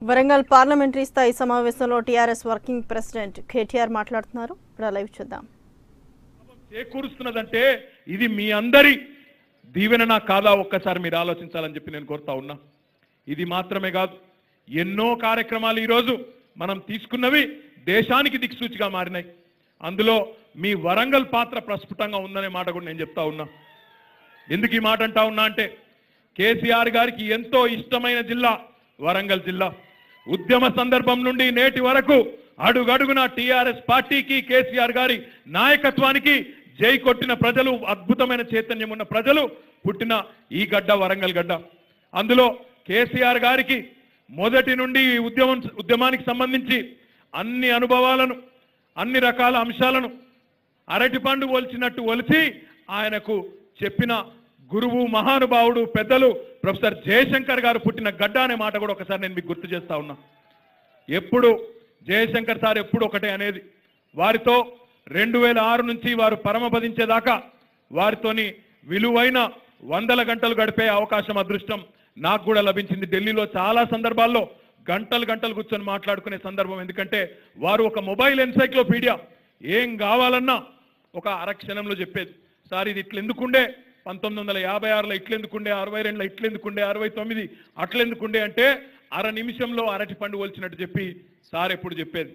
Warangal parliamentary స్థాయి సమావేశంలో TRS working president KTR మాట్లాడుతున్నారు. ఇప్పుడు లైవ్ చూద్దాం. చేకూరుస్తున్నదంటే ఇది మీ అందరి దీవెన కాదా ఒక్కసారి మీరు ఆలోచించాలని చెప్పి నేను కోరుతా ఉన్నా. ఇది మాత్రమే కాదు, ఎన్నో కార్యక్రమాలు ఈరోజు మనం తీసుకున్నవి దేశానికి దిక్సూచిగా మారినాయి. అందులో మీ వరంగల్ పాత్ర ప్రస్ఫుటంగా ఉందనే మాట కూడా నేను చెప్తా ఉన్నా. ఎందుకు ఈ మాట అంటా ఉన్నా అంటే, కేసీఆర్ గారికి ఎంతో ఇష్టమైన జిల్లా వరంగల్ జిల్లా. ఉద్యమ సందర్భం నుండి నేటి వరకు అడుగడుగున టీఆర్ఎస్ పార్టీకి, కేసీఆర్ గారి నాయకత్వానికి జై కొట్టిన ప్రజలు, అద్భుతమైన చైతన్యం ఉన్న ప్రజలు పుట్టిన ఈ గడ్డ వరంగల్ గడ్డ. అందులో కేసీఆర్ గారికి మొదటి నుండి ఉద్యమానికి సంబంధించి అన్ని అనుభవాలను, అన్ని రకాల అంశాలను అరటిపండు ఒలిచినట్టు ఒలిచి ఆయనకు చెప్పిన గురువు, మహానుభావుడు, పెద్దలు ప్రొఫెసర్ జయశంకర్ గారు పుట్టిన గడ్డ అనే మాట కూడా ఒకసారి నేను మీకు గుర్తు చేస్తా ఉన్నా. ఎప్పుడు జయశంకర్ సార్ ఎప్పుడు ఒకటే అనేది, వారితో 2006 నుంచి వారు పరమపదించేదాకా వారితోని విలువైన 100 గంటలు గడిపే అవకాశం, అదృష్టం నాకు కూడా లభించింది. ఢిల్లీలో చాలా సందర్భాల్లో గంటలు కూర్చొని మాట్లాడుకునే సందర్భం. ఎందుకంటే వారు ఒక మొబైల్ ఎన్సైక్లోపీడియా, ఏం కావాలన్నా ఒక అరక్షణంలో చెప్పేది. సార్ ఇది ఇట్లెందుకుండే, 1956లో ఇట్లెందుకుండే, 62లో ఇట్లెందుకుండే, 69 అట్లెందుకుండే అంటే అర నిమిషంలో అరటి పండు ఒలిచినట్టు చెప్పి సార్ ఎప్పుడు చెప్పేది.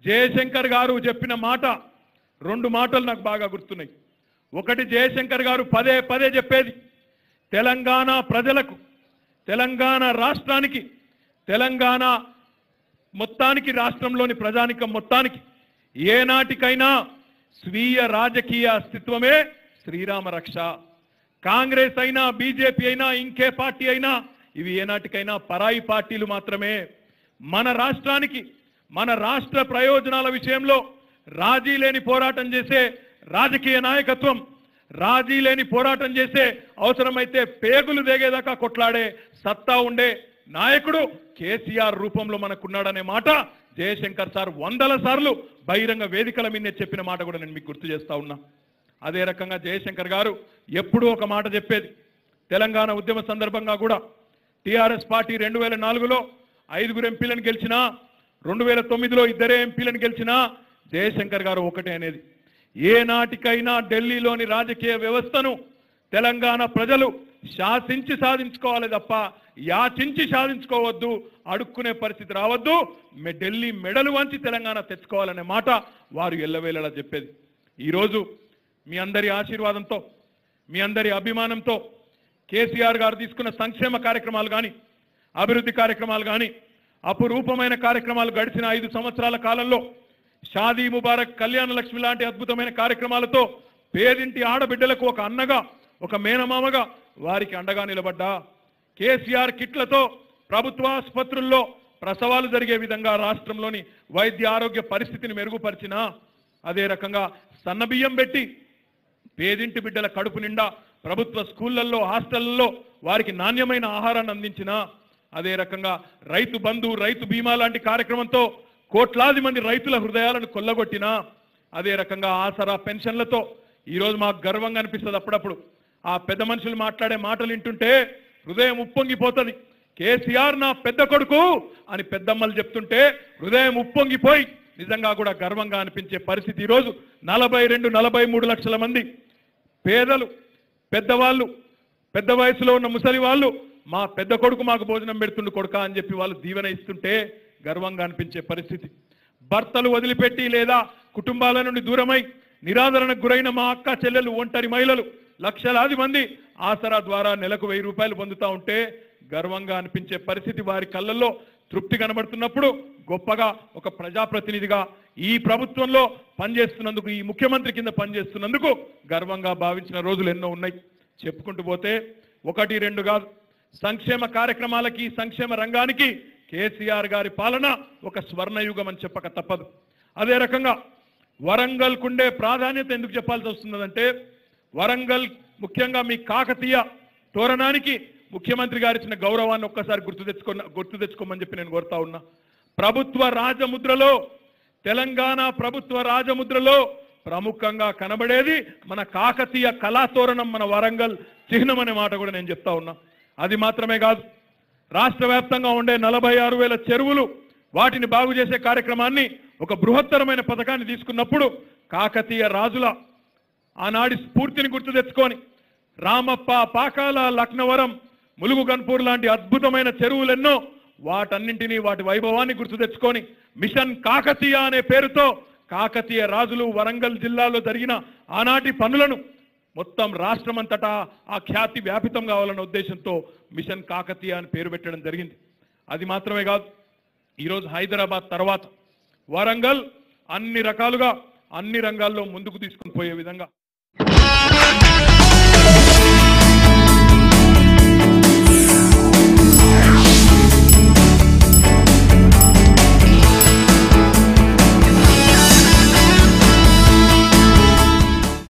జయశంకర్ గారు చెప్పిన మాట, 2 మాటలు నాకు బాగా గుర్తున్నాయి. ఒకటి, జయశంకర్ గారు పదే చెప్పేది, తెలంగాణ ప్రజలకు, తెలంగాణ రాష్ట్రానికి, తెలంగాణ మొత్తానికి, రాష్ట్రంలోని ప్రజానికం మొత్తానికి ఏనాటికైనా స్వీయ రాజకీయ అస్తిత్వమే శ్రీరామ రక్ష. కాంగ్రెస్ అయినా, బీజేపీ అయినా, ఇంకే పార్టీ అయినా ఇవి ఏనాటికైనా పరాయి పార్టీలు మాత్రమే. మన రాష్ట్రానికి, మన రాష్ట్ర ప్రయోజనాల విషయంలో రాజీ లేని పోరాటం చేసే రాజకీయ నాయకత్వం, రాజీ లేని పోరాటం చేసే, అవసరమైతే పేగులు దిగేదాకా కొట్లాడే సత్తా ఉండే నాయకుడు కేసీఆర్ రూపంలో మనకున్నాడనే మాట జయశంకర్ సార్ 100 సార్లు బహిరంగ వేదికల మీద చెప్పిన మాట కూడా నేను మీకు గుర్తు చేస్తా ఉన్నా. అదే రకంగా జయశంకర్ గారు ఎప్పుడూ ఒక మాట చెప్పేది, తెలంగాణ ఉద్యమ సందర్భంగా కూడా టీఆర్ఎస్ పార్టీ 2004లో 5 ఎంపీలను గెలిచినా, 2009లో 2 ఎంపీలను గెలిచినా జయశంకర్ గారు ఒకటే అనేది, ఏనాటికైనా ఢిల్లీలోని రాజకీయ వ్యవస్థను తెలంగాణ ప్రజలు శాసించి సాధించుకోవాలి తప్ప యాచించి సాధించుకోవద్దు, అడుక్కునే పరిస్థితి రావద్దు, ఢిల్లీ మెడలు వంచి తెలంగాణ తెచ్చుకోవాలనే మాట వారు ఎల్లవేళలా చెప్పేది. ఈరోజు మీ అందరి ఆశీర్వాదంతో, మీ అందరి అభిమానంతో కేసీఆర్ గారు తీసుకున్న సంక్షేమ కార్యక్రమాలు కానీ, అభివృద్ధి కార్యక్రమాలు కానీ, అపురూపమైన కార్యక్రమాలు గడిచిన 5 సంవత్సరాల కాలంలో షాదీ ముబారక్, కళ్యాణ లక్ష్మి లాంటి అద్భుతమైన కార్యక్రమాలతో పేదింటి ఆడబిడ్డలకు ఒక అన్నగా, ఒక మేనమామగా వారికి అండగా నిలబడ్డా, కేసీఆర్ కిట్లతో ప్రభుత్వ ఆసుపత్రుల్లో ప్రసవాలు జరిగే విధంగా రాష్ట్రంలోని వైద్య ఆరోగ్య పరిస్థితిని మెరుగుపరిచినా, అదే రకంగా సన్నబియ్యం పెట్టి పేదింటి బిడ్డల కడుపు నిండా ప్రభుత్వ స్కూళ్లలో, హాస్టళ్లలో వారికి నాణ్యమైన ఆహారాన్ని అందించినా, అదే రకంగా రైతు బంధు, రైతు బీమా లాంటి కార్యక్రమంతో కోట్లాది మంది రైతుల హృదయాలను కొల్లగొట్టినా, అదే రకంగా ఆసరా పెన్షన్లతో ఈరోజు మాకు గర్వంగా అనిపిస్తుంది. అప్పుడప్పుడు ఆ పెద్ద మనుషులు మాట్లాడే మాటలు వింటుంటే హృదయం ఉప్పొంగిపోతుంది. కేసీఆర్ నా పెద్ద కొడుకు అని పెద్దమ్మలు చెప్తుంటే హృదయం ఉప్పొంగిపోయి నిజంగా కూడా గర్వంగా అనిపించే పరిస్థితి. ఈరోజు 42-43 లక్షల మంది పేదలు, పెద్దవాళ్ళు, పెద్ద వయసులో ఉన్న ముసలి వాళ్ళు మా పెద్ద కొడుకు మాకు భోజనం పెడుతుండు కొడుక అని చెప్పి వాళ్ళు దీవెన ఇస్తుంటే గర్వంగా అనిపించే పరిస్థితి. భర్తలు వదిలిపెట్టి లేదా కుటుంబాల నుండి దూరమై నిరాదరణకు గురైన మా అక్క చెల్లెలు, ఒంటరి మహిళలు లక్షలాది మంది ఆసరా ద్వారా నెలకు 1000 రూపాయలు పొందుతూ ఉంటే గర్వంగా అనిపించే పరిస్థితి. వారి కళ్ళల్లో తృప్తి కనబడుతున్నప్పుడు గొప్పగా ఒక ప్రజాప్రతినిధిగా ఈ ప్రభుత్వంలో పనిచేస్తున్నందుకు, ఈ ముఖ్యమంత్రి కింద పనిచేస్తున్నందుకు గర్వంగా భావించిన రోజులు ఎన్నో ఉన్నాయి. చెప్పుకుంటూ పోతే 1, 2 కాదు, సంక్షేమ కార్యక్రమాలకి, సంక్షేమ రంగానికి కేసీఆర్ గారి పాలన ఒక స్వర్ణయుగం అని చెప్పక తప్పదు. అదే రకంగా వరంగల్ కుండే ప్రాధాన్యత ఎందుకు చెప్పాల్సి వస్తున్నదంటే, వరంగల్ ముఖ్యంగా మీ కాకతీయ తోరణానికి ముఖ్యమంత్రి గారు ఇచ్చిన గౌరవాన్ని ఒక్కసారి గుర్తు తెచ్చుకోమని చెప్పి నేను కోరుతా ఉన్నా. ప్రభుత్వ రాజముద్రలో, తెలంగాణ ప్రభుత్వ రాజముద్రలో ప్రముఖంగా కనబడేది మన కాకతీయ కళాతోరణం, మన వరంగల్ చిహ్నం అనే మాట కూడా నేను చెప్తా ఉన్నా. అది మాత్రమే కాదు, రాష్ట్ర వ్యాప్తంగా ఉండే 46,000 చెరువులు వాటిని బాగు చేసే కార్యక్రమాన్ని ఒక బృహత్తరమైన పథకాన్ని తీసుకున్నప్పుడు కాకతీయ రాజుల ఆనాడి స్ఫూర్తిని గుర్తు తెచ్చుకొని రామప్ప, పాకాల, లక్నవరం, ములుగు గన్పూర్ లాంటి అద్భుతమైన చెరువులెన్నో వాటన్నింటినీ వాటి వైభవాన్ని గుర్తు తెచ్చుకొని మిషన్ కాకతీయ అనే పేరుతో కాకతీయ రాజులు వరంగల్ జిల్లాలో జరిగిన ఆనాటి పనులను మొత్తం రాష్ట్రమంతటా ఆ ఖ్యాతి వ్యాపితం కావాలన్న ఉద్దేశంతో మిషన్ కాకతీయ అని పేరు పెట్టడం జరిగింది. అది మాత్రమే కాదు, ఈరోజు హైదరాబాద్ తర్వాత వరంగల్ అన్ని రకాలుగా అన్ని రంగాల్లో ముందుకు తీసుకుని పోయే విధంగా